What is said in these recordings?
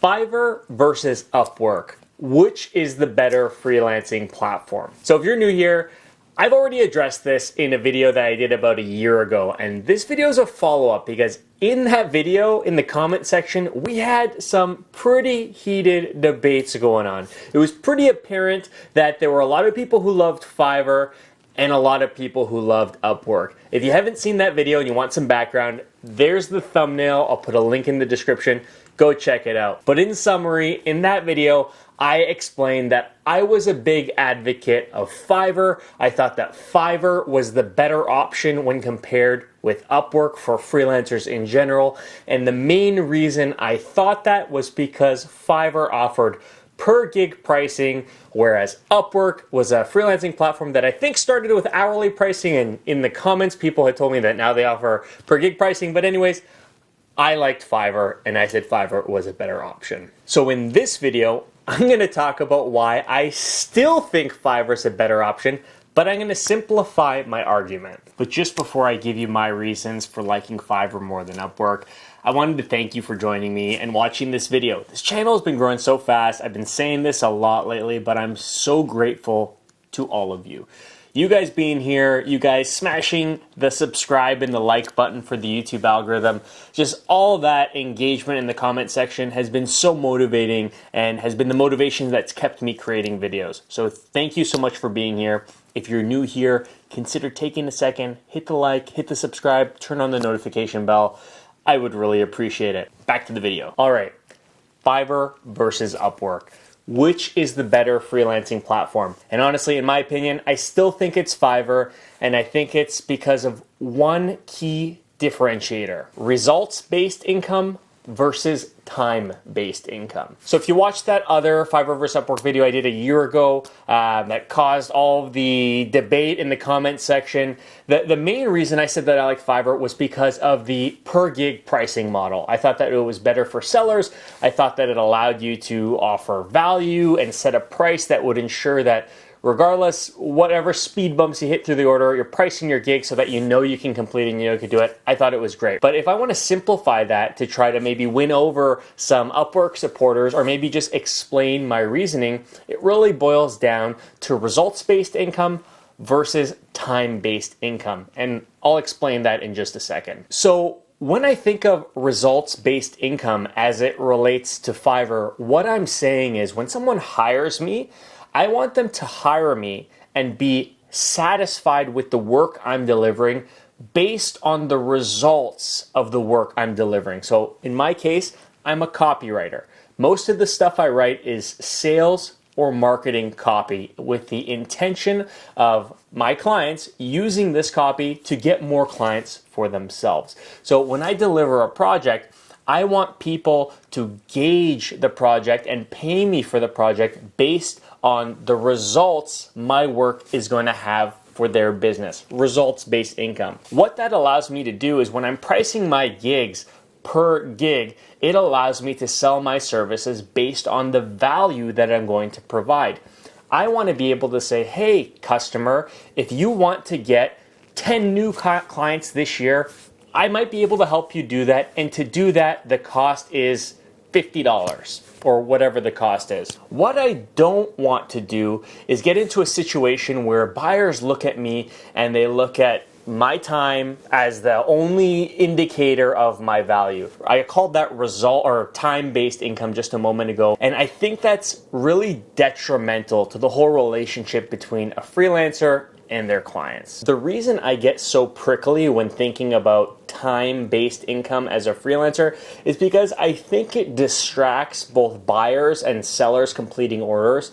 Fiverr versus Upwork. Which is the better freelancing platform? So if you're new here, I've already addressed this in a video that I did about a year ago, and this video is a follow-up because in that video, in the comment section, we had some pretty heated debates going on. It was pretty apparent that there were a lot of people who loved Fiverr and a lot of people who loved Upwork. If you haven't seen that video and you want some background, there's the thumbnail. I'll put a link in the description. Go check it out. But in summary, in that video, I explained that I was a big advocate of Fiverr. I thought that Fiverr was the better option when compared with Upwork for freelancers in general. And the main reason I thought that was because Fiverr offered per gig pricing, whereas Upwork was a freelancing platform that I think started with hourly pricing. And in the comments, people had told me that now they offer per gig pricing. But anyways, I liked Fiverr and I said Fiverr was a better option. So in this video, I'm going to talk about why I still think Fiverr is a better option, but I'm going to simplify my argument. But just before I give you my reasons for liking Fiverr more than Upwork, I wanted to thank you for joining me and watching this video. This channel has been growing so fast. I've been saying this a lot lately, but I'm so grateful to all of you. You guys being here, you guys smashing the subscribe and the like button for the YouTube algorithm, just all that engagement in the comment section has been so motivating and has been the motivation that's kept me creating videos. So thank you so much for being here. If you're new here, consider taking a second, hit the like, hit the subscribe, turn on the notification bell. I would really appreciate it. Back to the video. All right, Fiverr versus Upwork. Which is the better freelancing platform? And honestly, in my opinion, I still think it's Fiverr, and I think it's because of one key differentiator: results-based income versus time-based income. So if you watched that other Fiverr versus Upwork video I did a year ago that caused all of the debate in the comment section, the main reason I said that I like Fiverr was because of the per gig pricing model. I thought that it was better for sellers. I thought that it allowed you to offer value and set a price that would ensure that regardless, whatever speed bumps you hit through the order, you're pricing your gig so that you know you can complete and you know you can do it. I thought it was great. But if I want to simplify that to try to maybe win over some Upwork supporters or maybe just explain my reasoning, it really boils down to results-based income versus time-based income. And I'll explain that in just a second. So when I think of results-based income as it relates to Fiverr, what I'm saying is when someone hires me, I want them to hire me and be satisfied with the work I'm delivering based on the results of the work I'm delivering. So in my case, I'm a copywriter. Most of the stuff I write is sales or marketing copy with the intention of my clients using this copy to get more clients for themselves. So when I deliver a project, I want people to gauge the project and pay me for the project based on the results my work is going to have for their business, results-based income. What that allows me to do is when I'm pricing my gigs per gig, it allows me to sell my services based on the value that I'm going to provide. I want to be able to say, hey, customer, if you want to get 10 new clients this year, I might be able to help you do that. And to do that, the cost is $50 or whatever the cost is. What I don't want to do is get into a situation where buyers look at me and they look at my time as the only indicator of my value. I called that result or time-based income just a moment ago, and I think that's really detrimental to the whole relationship between a freelancer and their clients. The reason I get so prickly when thinking about time-based income as a freelancer is because I think it distracts both buyers and sellers completing orders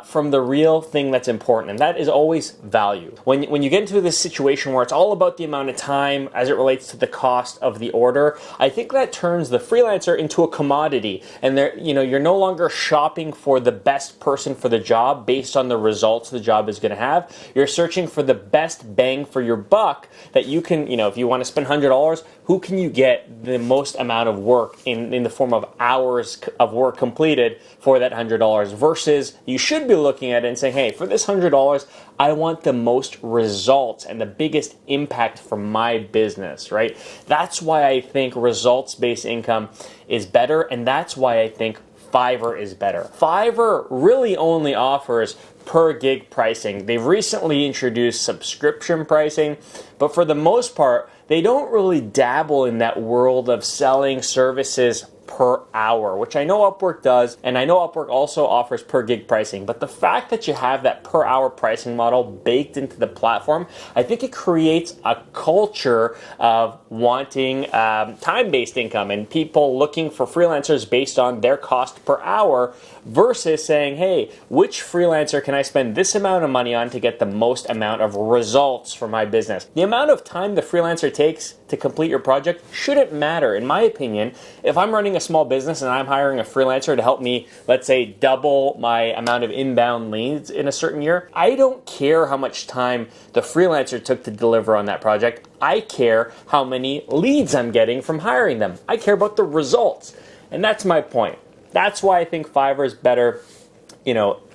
from the real thing that's important, and that is always value. When you get into this situation where it's all about the amount of time as it relates to the cost of the order, I think that turns the freelancer into a commodity, and you're no longer shopping for the best person for the job based on the results the job is going to have. You're searching for the best bang for your buck that you can, if you want to spend $100, who can you get the most amount of work in the form of hours of work completed for that $100, versus you should be looking at it and saying, hey, for this $100, I want the most results and the biggest impact for my business, right? That's why I think results-based income is better, and that's why I think Fiverr is better. Fiverr really only offers per gig pricing. They've recently introduced subscription pricing, but for the most part, they don't really dabble in that world of selling services per hour, which I know Upwork does, and I know Upwork also offers per gig pricing. But the fact that you have that per hour pricing model baked into the platform, I think it creates a culture of wanting time-based income and people looking for freelancers based on their cost per hour, versus saying, hey, which freelancer can I spend this amount of money on to get the most amount of results for my business? The amount of time the freelancer takes to complete your project shouldn't matter, in my opinion. If I'm running a small business and I'm hiring a freelancer to help me, let's say, double my amount of inbound leads in a certain year, I don't care how much time the freelancer took to deliver on that project. I care how many leads I'm getting from hiring them. I care about the results. And that's my point. That's why I think Fiverr is better.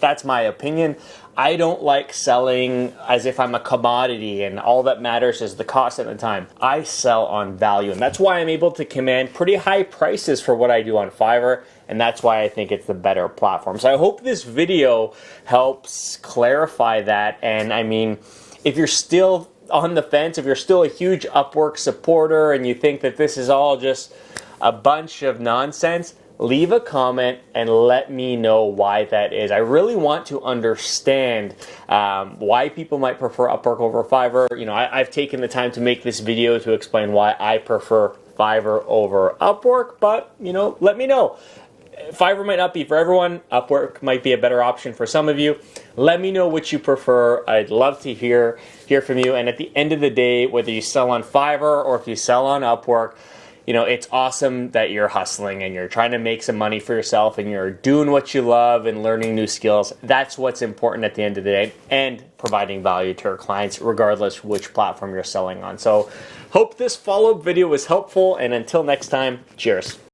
That's my opinion. I don't like selling as if I'm a commodity and all that matters is the cost at the time. I sell on value, and that's why I'm able to command pretty high prices for what I do on Fiverr, and that's why I think it's the better platform. So I hope this video helps clarify that. And I mean, if you're still on the fence, if you're still a huge Upwork supporter and you think that this is all just a bunch of nonsense, leave a comment and let me know why that is. I really want to understand why people might prefer Upwork over Fiverr. I've taken the time to make this video to explain why I prefer Fiverr over Upwork, but, let me know. Fiverr might not be for everyone. Upwork might be a better option for some of you. Let me know what you prefer. I'd love to hear from you. And at the end of the day, whether you sell on Fiverr or if you sell on Upwork, it's awesome that you're hustling and you're trying to make some money for yourself and you're doing what you love and learning new skills. That's what's important at the end of the day, and providing value to our clients regardless which platform you're selling on. So hope this follow-up video was helpful, and until next time, cheers.